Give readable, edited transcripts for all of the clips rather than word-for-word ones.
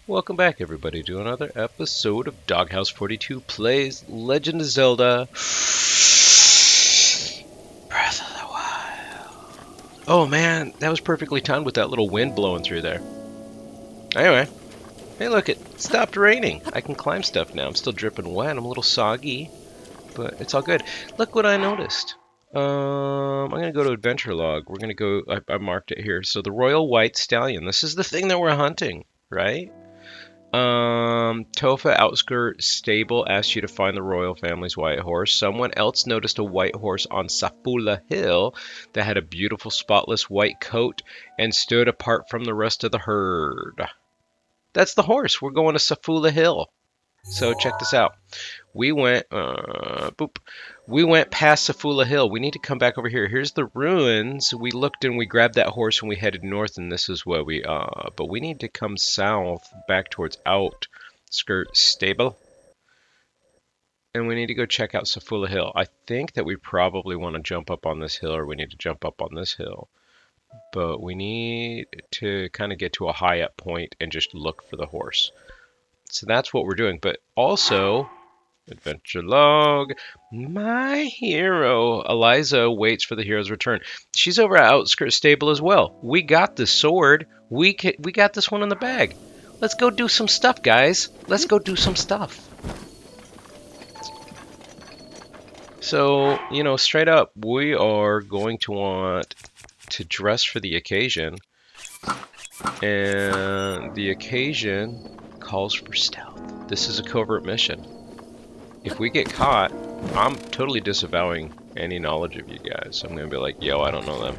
Welcome back, everybody, to another episode of Doghouse 42 Plays Legend of Zelda Breath of the Wild. Oh man, that was perfectly timed with that little wind blowing through there. Anyway, hey look, it stopped raining. I can climb stuff now. I'm still dripping wet. I'm a little soggy, but it's all good. Look what I noticed. I'm gonna go to Adventure Log. We're gonna go, I marked it here. So the Royal White Stallion. This is the thing that we're hunting, right? Tofa Outskirt Stable asked you to find the royal family's white horse. Someone else noticed a white horse on Safula Hill that had a beautiful spotless white coat and stood apart from the rest of the herd. That's the horse. We're going to Safula Hill. So check this out. We went, we went past Safula Hill. We need to come back over here. Here's the ruins. We looked and we grabbed that horse and we headed north, and this is where we are. But we need to come south back towards Outskirt Stable. And we need to go check out Safula Hill. I think that we probably want to jump up on this hill, or we need to jump up on this hill. But we need to kind of get to a high up point and just look for the horse. So that's what we're doing. But also, Adventure Log, my hero, Eliza, waits for the hero's return. She's over at Outskirt Stable as well. We got the sword. We got this one in the bag. Let's go do some stuff, guys. Let's go do some stuff. So, you know, straight up, we are going to want to dress for the occasion. And the occasion calls for stealth. This is a covert mission. If we get caught, I'm totally disavowing any knowledge of you guys. I'm gonna be like, yo, I don't know them.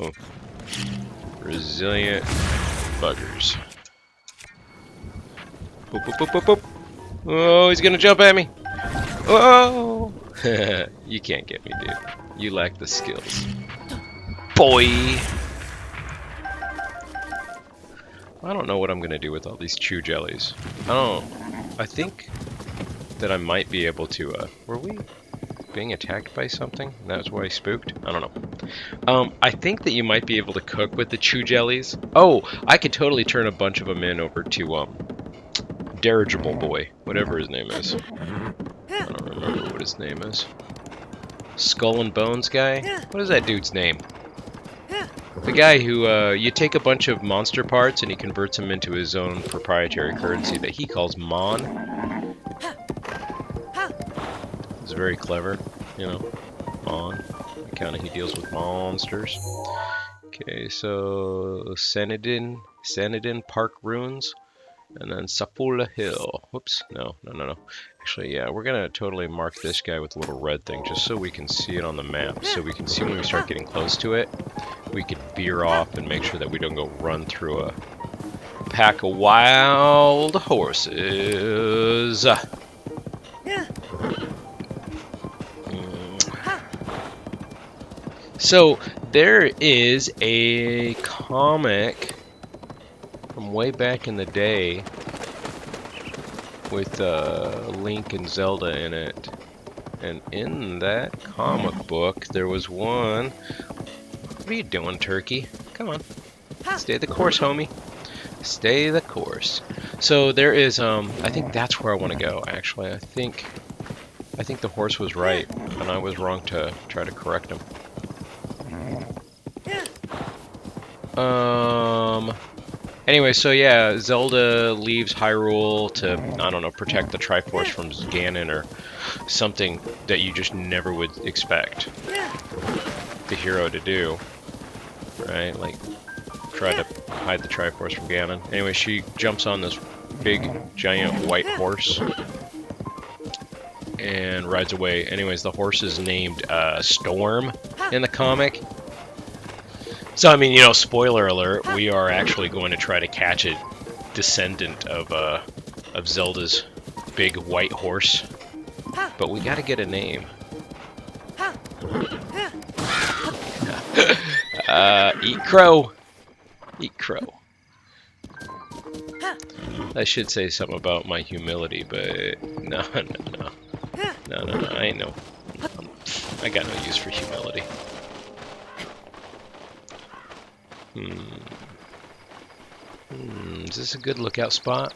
Oh. Resilient buggers. Boop, boop, boop, boop, boop. Oh, he's gonna jump at me. Oh! You can't get me, dude. You lack the skills. Boy! I don't know what I'm gonna do with all these chew jellies. I think that I might be able to, were we being attacked by something? That's why I spooked? I don't know. I think that you might be able to cook with the chew jellies. Oh, I could totally turn a bunch of them in over to, Dirigible Boy, whatever his name is. I don't remember what his name is. Skull and Bones guy? What is that dude's name? The guy who, you take a bunch of monster parts and he converts them into his own proprietary currency that he calls Mon. It's very clever, you know, Mon. Kind of, he deals with monsters. Okay, so Sanidin Park Ruins, and then Safula Hill. Whoops, no. Actually, yeah, we're gonna totally mark this guy with a little red thing just so we can see it on the map, so we can see when we start getting close to it. We could veer off and make sure that we don't go run through a pack of wild horses. So there is a comic from way back in the day with Link and Zelda in it, and in that comic book there was one. What are you doing, turkey? Come on, stay the course, homie. Stay the course. So there is, I think that's where I want to go. Actually, I think the horse was right, and I was wrong to try to correct him. Anyway, so yeah, Zelda leaves Hyrule to, I don't know, protect the Triforce from Ganon or something that you just never would expect the hero to do, right? Like, try to hide the Triforce from Ganon. Anyway, she jumps on this big, giant white horse and rides away. Anyways, the horse is named Storm in the comic. So, I mean, you know, spoiler alert, we are actually going to try to catch a descendant of Zelda's big white horse. But we gotta get a name. Eat crow. Eat crow. I should say something about my humility, but no, I ain't no I got no use for humility. Is this a good lookout spot?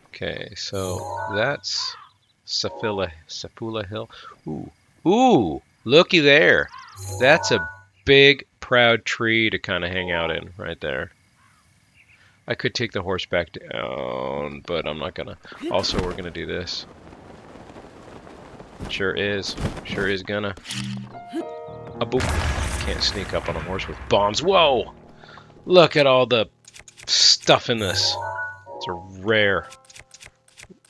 Okay, so that's Sapula Hill. Ooh, looky there. That's a big, proud tree to kind of hang out in right there. I could take the horse back down, but I'm not gonna. Also, we're gonna do this. Sure is gonna. A boop. Can't sneak up on a horse with bombs. Whoa! Look at all the stuff in this. It's a rare.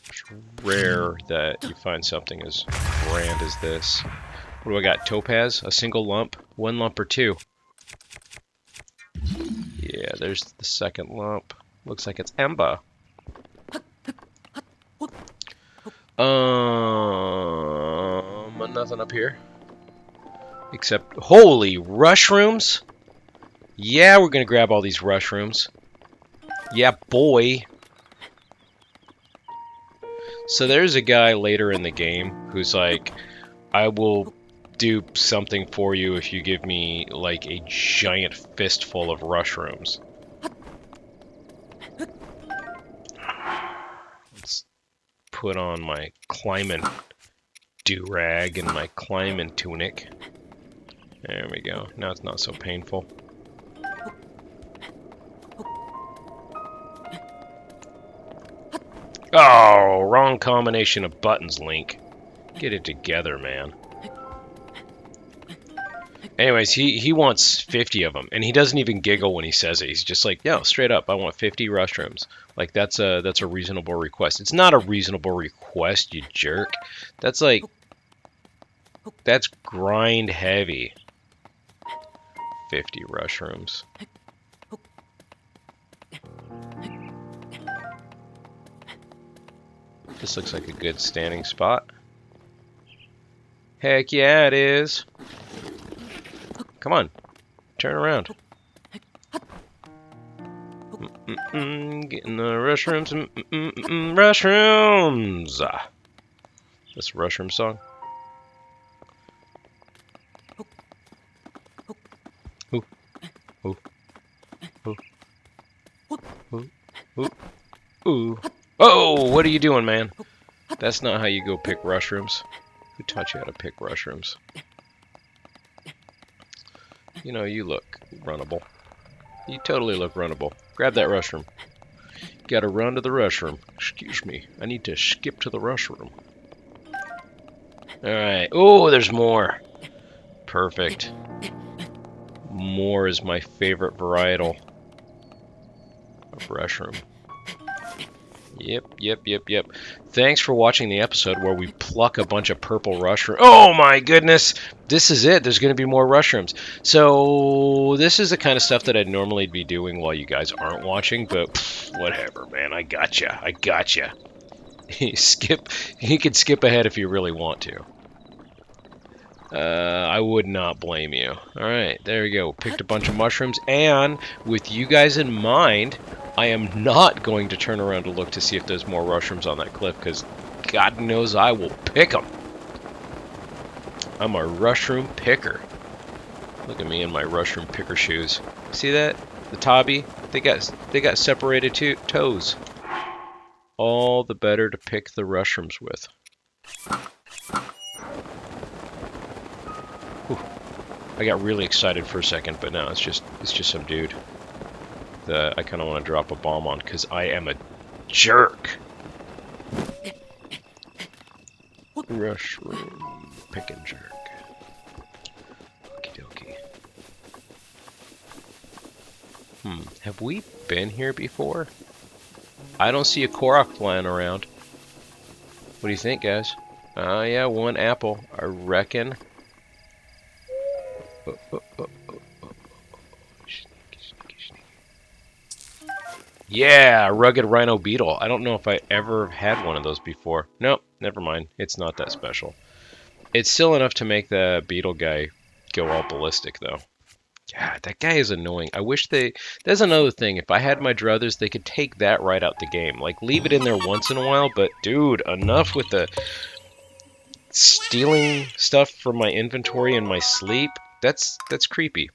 It's rare that you find something as grand as this. What do I got? Topaz? A single lump? One lump or two? Yeah, there's the second lump. Looks like it's Emba. Nothing up here. Except, holy rushrooms! Yeah, we're gonna grab all these rushrooms. Yeah, boy. So there's a guy later in the game who's like, I will do something for you if you give me like a giant fistful of rushrooms. Let's put on my climbing do-rag and my climbing tunic. There we go. Now it's not so painful. Oh, wrong combination of buttons, Link. Get it together, man. Anyways, he wants 50 of them, and he doesn't even giggle when he says it. He's just like, yo, straight up, I want 50 rushrooms. Like, that's a reasonable request. It's not a reasonable request, you jerk. That's like, that's grind heavy. 50 rushrooms. This looks like a good standing spot. Heck yeah, it is. Come on, turn around. Getting the rushrooms. Rushrooms! This rushroom song. Ooh. Ooh. Ooh. Ooh. Ooh. Ooh. Oh, what are you doing, man? That's not how you go pick rushrooms. Who taught you how to pick rushrooms? You know, you look runnable. You totally look runnable. Grab that rushroom. Gotta run to the rushroom. Excuse me, I need to skip to the rushroom. Alright. Oh, there's more. Perfect. More is my favorite varietal of rushroom. Yep. Thanks for watching the episode where we pluck a bunch of purple rushrooms. Oh my goodness! This is it. There's going to be more rushrooms. So this is the kind of stuff that I'd normally be doing while you guys aren't watching, but whatever, man. I gotcha. You can skip ahead if you really want to. I would not blame you. Alright, there we go. Picked a bunch of mushrooms, and with you guys in mind, I am not going to turn around to look to see if there's more mushrooms on that cliff, because God knows I will pick them. I'm a mushroom picker. Look at me in my mushroom picker shoes. See that? The Tabi? They got separated toes. All the better to pick the mushrooms with. Whew. I got really excited for a second, but no, it's just some dude that I kind of want to drop a bomb on because I am a jerk. Mushroom picking jerk. Okie dokie. Have we been here before? I don't see a Korok flying around. What do you think, guys? Yeah, one apple, I reckon. Yeah, rugged rhino beetle. I don't know if I ever had one of those before. Nope, never mind. It's not that special. It's still enough to make the beetle guy go all ballistic, though. God, that guy is annoying. I wish they... That's another thing. If I had my druthers, they could take that right out the game. Like, leave it in there once in a while, but dude, enough with the stealing stuff from my inventory in my sleep, that's creepy.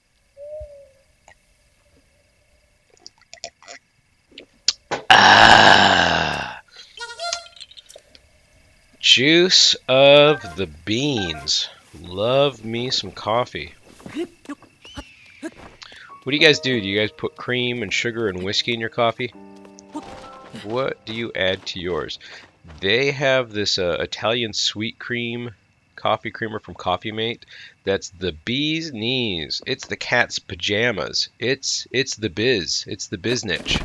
Ah, juice of the beans. Love me some coffee. What do you guys do? Do you guys put cream and sugar and whiskey in your coffee? What do you add to yours? They have this Italian sweet cream coffee creamer from Coffee Mate. That's the bee's knees. It's the cat's pajamas. It's the biz. It's the biznitch.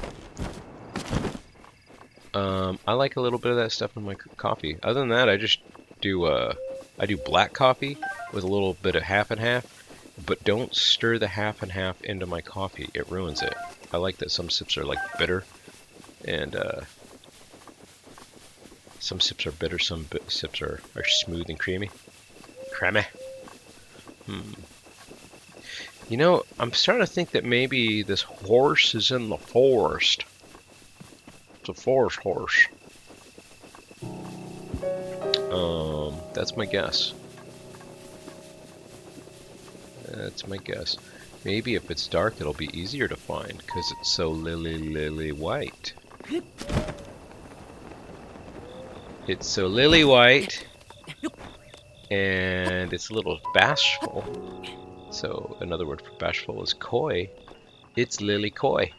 I like a little bit of that stuff in my coffee. Other than that, I just do I do black coffee with a little bit of half and half, but don't stir the half and half into my coffee. It ruins it. I like that some sips are like bitter, and some sips are bitter, some sips are smooth and creamy. Creamy. You know, I'm starting to think that maybe this horse is in the forest. It's a forest horse. That's my guess. That's my guess. Maybe if it's dark, it'll be easier to find because it's so lily white. It's so lily white, and it's a little bashful. So another word for bashful is coy. It's lily coy.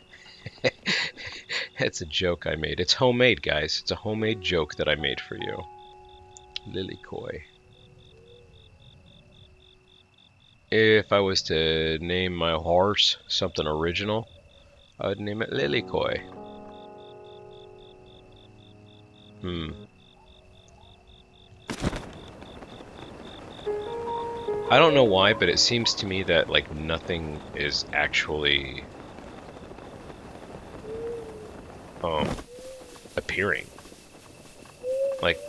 That's a joke I made. It's homemade, guys. It's a homemade joke that I made for you. Lily coy. If I was to name my horse something original, I would name it Lilycoy. I don't know why, but it seems to me that like nothing is actually appearing. Like,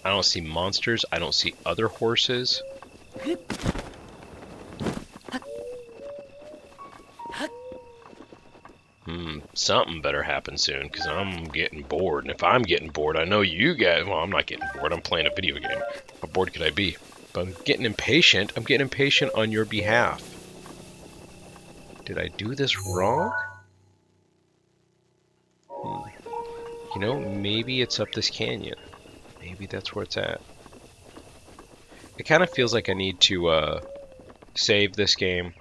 I don't see monsters, I don't see other horses. Something better happen soon, because I'm getting bored. And if I'm getting bored, I know you guys... Well, I'm not getting bored. I'm playing a video game. How bored could I be? But I'm getting impatient. I'm getting impatient on your behalf. Did I do this wrong? You know, maybe it's up this canyon. Maybe that's where it's at. It kind of feels like I need to save this game,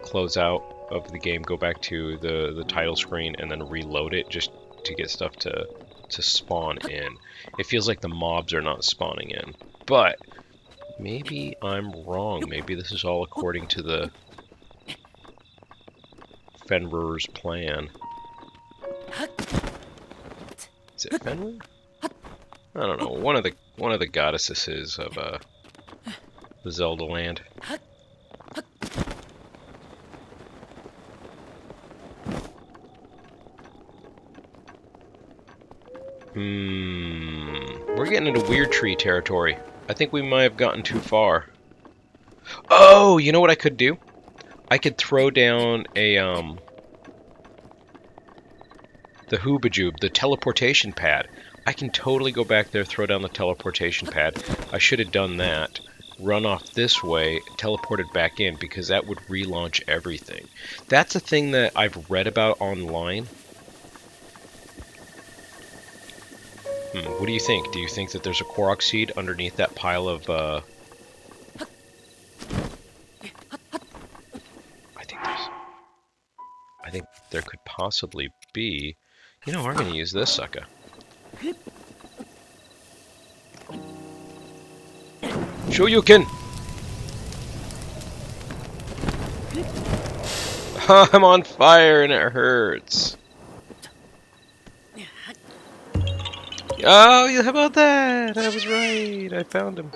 close out of the game, go back to the title screen, and then reload it just to get stuff to spawn in. It feels like the mobs are not spawning in, but maybe I'm wrong. Maybe this is all according to the Fenrir's plan. Is it Fenrir? I don't know. One of the goddesses of the Zelda land. We're getting into weird tree territory. I think we might have gotten too far. Oh, you know what I could do? I could throw down a the hoobajoob, the teleportation pad. I can totally go back there, throw down the teleportation pad. I should have done that. Run off this way, teleported back in, because that would relaunch everything. That's a thing that I've read about online. What do you think? Do you think that there's a Korok seed underneath that pile of, I think there could possibly be... You know, I'm gonna use this sucker. Shoryuken! I'm on fire and it hurts. Oh, how about that? I was right. I found him.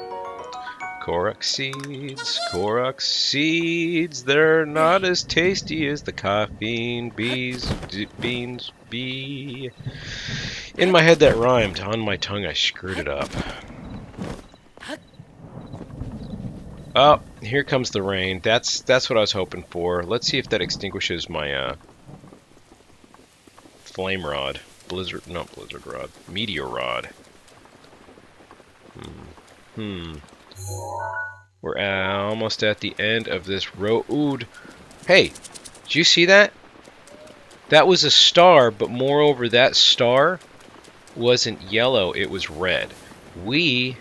Korok seeds. Korok seeds. They're not as tasty as the caffeine beans. Bee. In my head that rhymed. On my tongue I screwed it up. Oh, here comes the rain. That's what I was hoping for. Let's see if that extinguishes my flame rod. Not blizzard rod. Meteor rod. We're almost at the end of this road. Hey, did you see that? That was a star, but moreover, that star wasn't yellow, it was red. We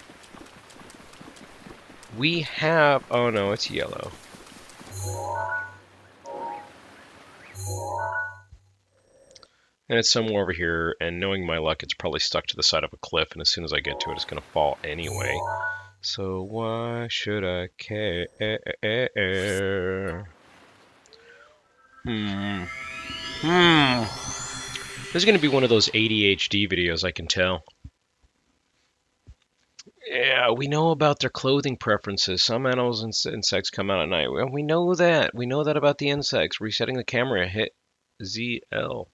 have... Oh no, it's yellow. And it's somewhere over here, and knowing my luck, it's probably stuck to the side of a cliff, and as soon as I get to it, it's going to fall anyway. So why should I care? This is going to be one of those ADHD videos, I can tell. Yeah, we know about their clothing preferences. Some animals and insects come out at night. Well, we know that. We know that about the insects. Resetting the camera, hit ZL.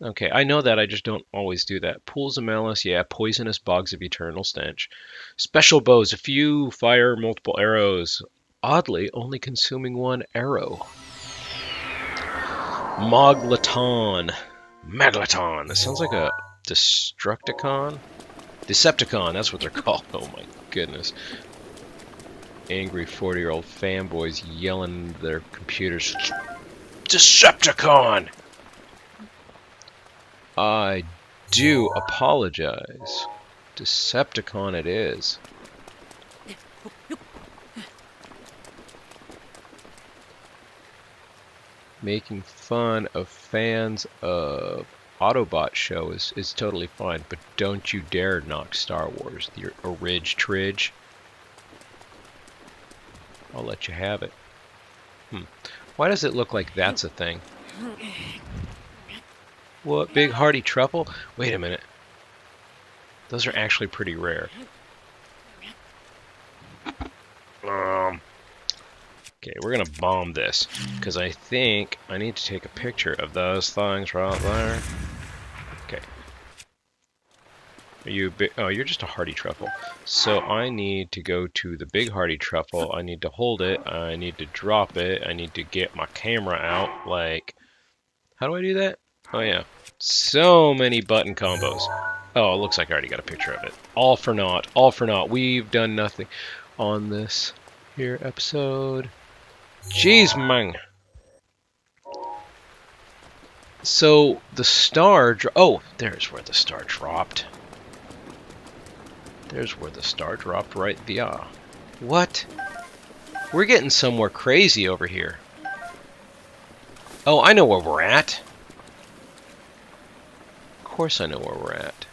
Okay, I know that. I just don't always do that. Pools of malice, yeah. Poisonous bogs of eternal stench. Special bows, a few fire, multiple arrows. Oddly, only consuming one arrow. Maglaton. That sounds like a Destructicon. Decepticon, that's what they're called. Oh my goodness. Angry 40-year-old fanboys yelling at their computers. Decepticon! I do apologize. Decepticon it is. Making fun of fans of Autobot show is totally fine, but don't you dare knock Star Wars, the Tridge. I'll let you have it. Why does it look like that's a thing? What, big hearty truffle? Wait a minute. Those are actually pretty rare. Okay, we're gonna bomb this, because I think I need to take a picture of those things right there. Okay. Are you big? Oh, you're just a hardy truffle. So I need to go to the big hardy truffle. I need to hold it. I need to drop it. I need to get my camera out. Like, how do I do that? Oh yeah. So many button combos. Oh, it looks like I already got a picture of it. All for naught. All for naught. We've done nothing on this here episode. Jeez, man. So the star. Oh, there's where the star dropped. There's where the star dropped right there. What? We're getting somewhere crazy over here. Oh, I know where we're at. Of course I know where we're at.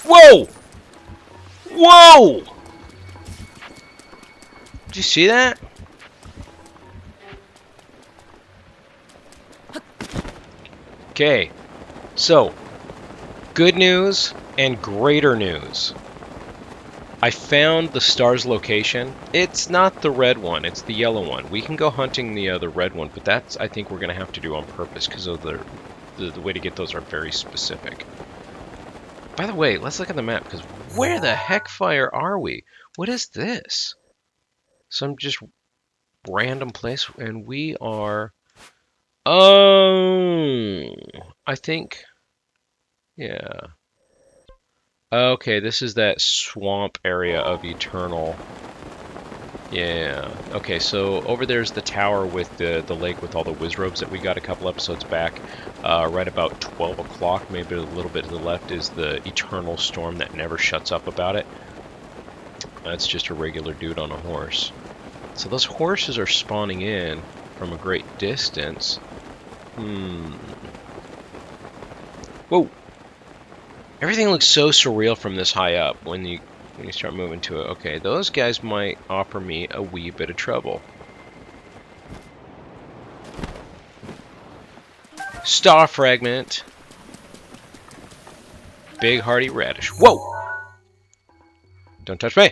Whoa! Whoa! Did you see that? Okay, so good news and greater news. I found the star's location. It's not the red one, it's the yellow one. We can go hunting the red one, but that's, I think, we're going to have to do on purpose because of the way to get those are very specific. By the way, let's look at the map, because where the heck fire are we? What is this? Some just random place, and we are... Oh, I think... Yeah. Okay, this is that swamp area of Eternal. Yeah. Okay, so over there's the tower with the lake with all the wizrobes that we got a couple episodes back. Right about 12 o'clock, maybe a little bit to the left, is the Eternal Storm that never shuts up about it. That's just a regular dude on a horse. So those horses are spawning in from a great distance. Whoa! Everything looks so surreal from this high up when you start moving to it. Okay, those guys might offer me a wee bit of trouble. Star fragment. Big hardy radish. Whoa! Don't touch me.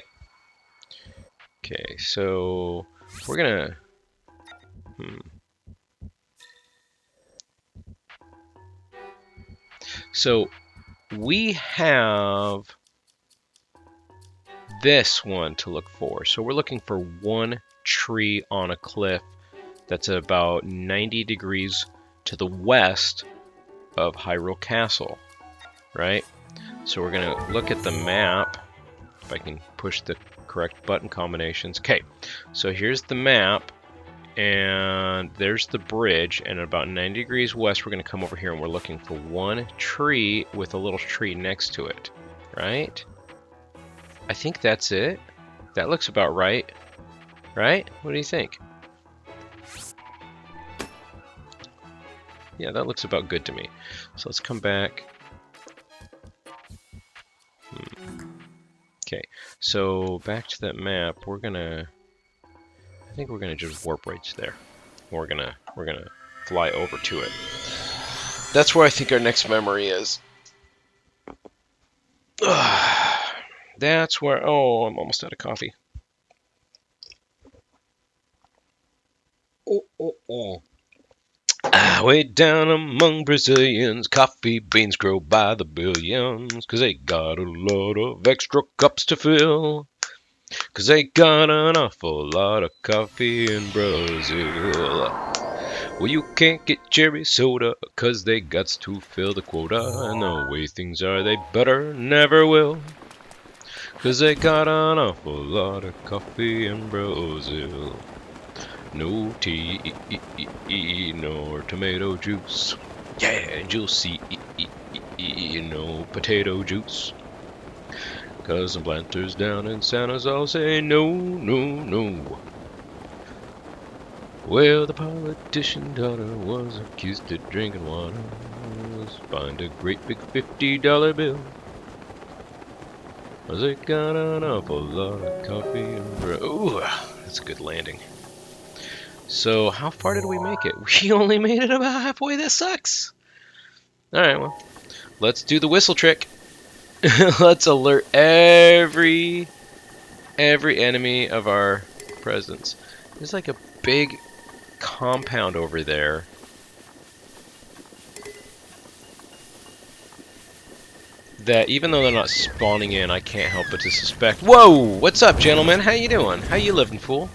Okay, so we're gonna... So we have this one to look for. So we're looking for one tree on a cliff that's about 90 degrees to the west of Hyrule Castle, right? So we're going to look at the map, if I can push the correct button combinations. Okay, so here's the map, and there's the bridge, and about 90 degrees west, we're going to come over here, and we're looking for one tree with a little tree next to it, right? I think that's it. That looks about right, right? What do you think? Yeah, that looks about good to me. So let's come back. Okay, so back to that map. I think we're gonna just warp right to there. We're gonna fly over to it. That's where I think our next memory is. That's where. Oh, I'm almost out of coffee. Oh. Way down among Brazilians, coffee beans grow by the billions, 'cause they got a lot of extra cups to fill. 'Cause they got an awful lot of coffee in Brazil. Well, you can't get cherry soda, 'cause they gots to fill the quota. And the way things are, they better never will. 'Cause they got an awful lot of coffee in Brazil. No tea, nor tomato juice. Yeah, and you'll see no potato juice. 'Cause some planters down in Santa's all say no, no, no. Well, the politician daughter was accused of drinking water. Was fined a great big $50 bill. 'Cause they got an awful lot of coffee and bread. Ooh, that's a good landing. So, how far did we make it? We only made it about halfway. That sucks. Alright, well, let's do the whistle trick. Let's alert every enemy of our presence. There's like a big compound over there. That even though they're not spawning in, I can't help but to suspect. Whoa! What's up, gentlemen? How you doing? How you living, fool?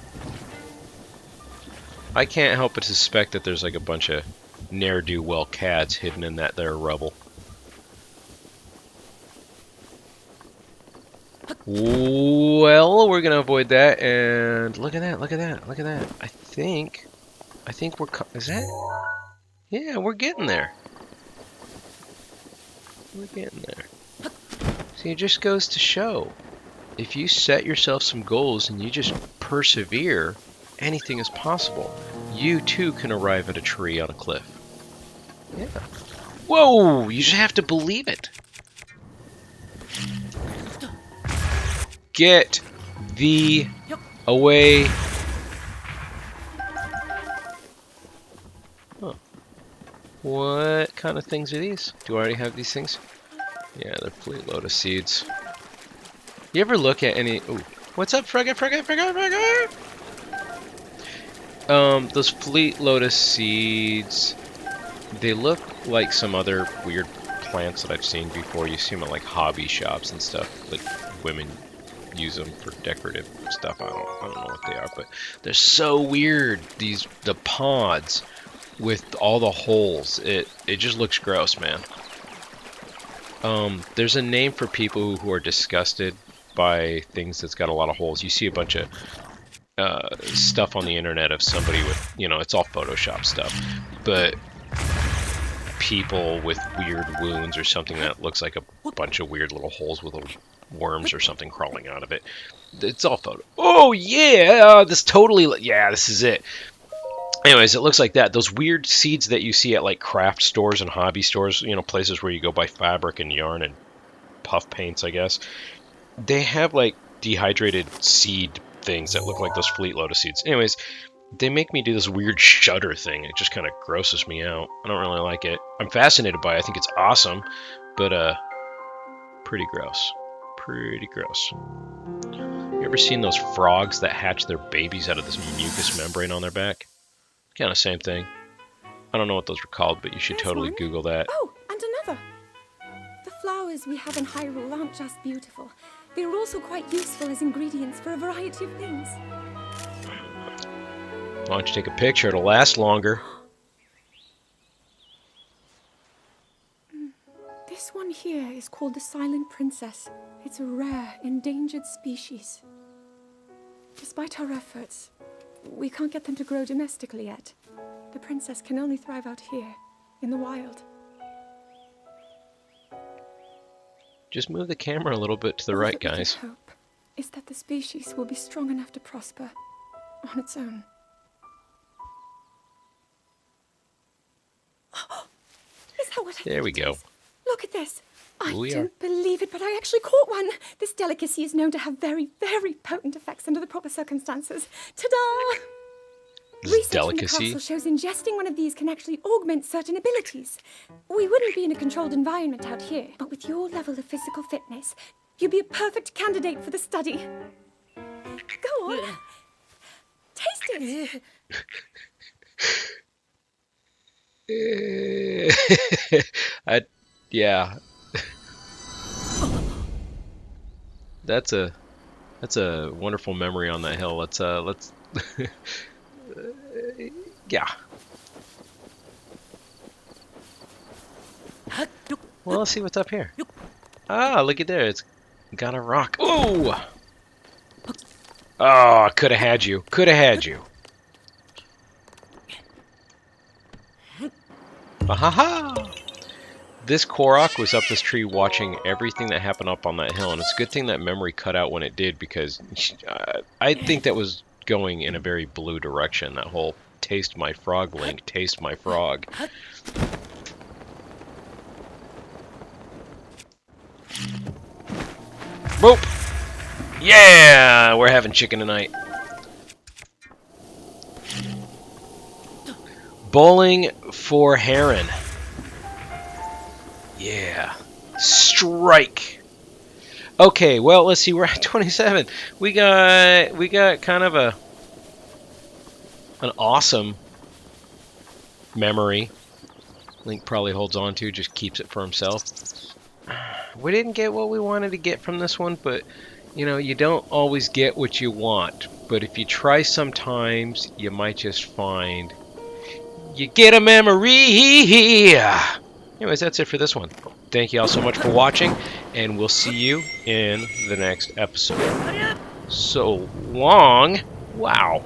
I can't help but suspect that there's like a bunch of ne'er-do-well cats hidden in that there rubble. Well, we're gonna avoid that, and look at that, look at that, look at that. I think we're, is that? Yeah, we're getting there. We're getting there. See, it just goes to show, if you set yourself some goals and you just persevere, anything is possible. You too can arrive at a tree on a cliff. Yeah. Whoa! You just have to believe it. Get thee away. Huh. What kind of things are these? Do I already have these things? Yeah, they're fleet lotus seeds. You ever look at any... Ooh. What's up, Frogger? Those fleet lotus seeds, they look like some other weird plants that I've seen before. You see them at like hobby shops and stuff. Like women use them for decorative stuff. I don't know what they are, but they're so weird. The pods with all the holes. It just looks gross, man. There's a name for people who are disgusted by things that's got a lot of holes. You see a bunch of stuff on the internet of somebody with, it's all Photoshop stuff, but people with weird wounds or something that looks like a bunch of weird little holes with little worms or something crawling out of it. It's all photo. Oh yeah, this is it. Anyways, it looks like that. Those weird seeds that you see at like craft stores and hobby stores, places where you go buy fabric and yarn and puff paints, I guess. They have like dehydrated seed things that look like those fleet lotus seeds. Anyways, they make me do this weird shudder thing. It just kind of grosses me out. I don't really like it. I'm fascinated by it. I think it's awesome, but pretty gross. Pretty gross. You ever seen those frogs that hatch their babies out of this mucous membrane on their back? Kind of same thing. I don't know what those were called, but you should totally Google that. Oh, and another. The flowers we have in Hyrule aren't just beautiful. They're also quite useful as ingredients for a variety of things. Why don't you take a picture? It'll last longer. This one here is called the Silent Princess. It's a rare, endangered species. Despite our efforts, we can't get them to grow domestically yet. The princess can only thrive out here, in the wild. Just move the camera a little bit to the right, guys. All that we can hope is that the species will be strong enough to prosper on its own. Is that what I There we think it go. is? Look at this. I We don't believe it, but I actually caught one. This delicacy is known to have very, very potent effects under the proper circumstances. Ta-da! This Research delicacy? from the castle shows ingesting one of these can actually augment certain abilities. We wouldn't be in a controlled environment out here, but with your level of physical fitness, you'd be a perfect candidate for the study. Go on. Taste it. Yeah. That's a wonderful memory on that hill. Let's yeah. Well, let's see what's up here. Ah, look at there. It's got a rock. Ooh! Oh, could have had you. Could have had you. Ha! This Korok was up this tree watching everything that happened up on that hill, and it's a good thing that memory cut out when it did, because I think that was going in a very blue direction, that whole taste my frog link, taste my frog. Boop! Yeah! We're having chicken tonight. Bowling for Heron. Yeah. Strike. Okay, well, let's see. We're at 27. We got kind of an awesome memory. Link probably holds on to, just keeps it for himself. We didn't get what we wanted to get from this one, but you know, you don't always get what you want. But if you try sometimes, you might just find you get a memory. Anyways, that's it for this one. Thank you all so much for watching, and we'll see you in the next episode. So long. Wow.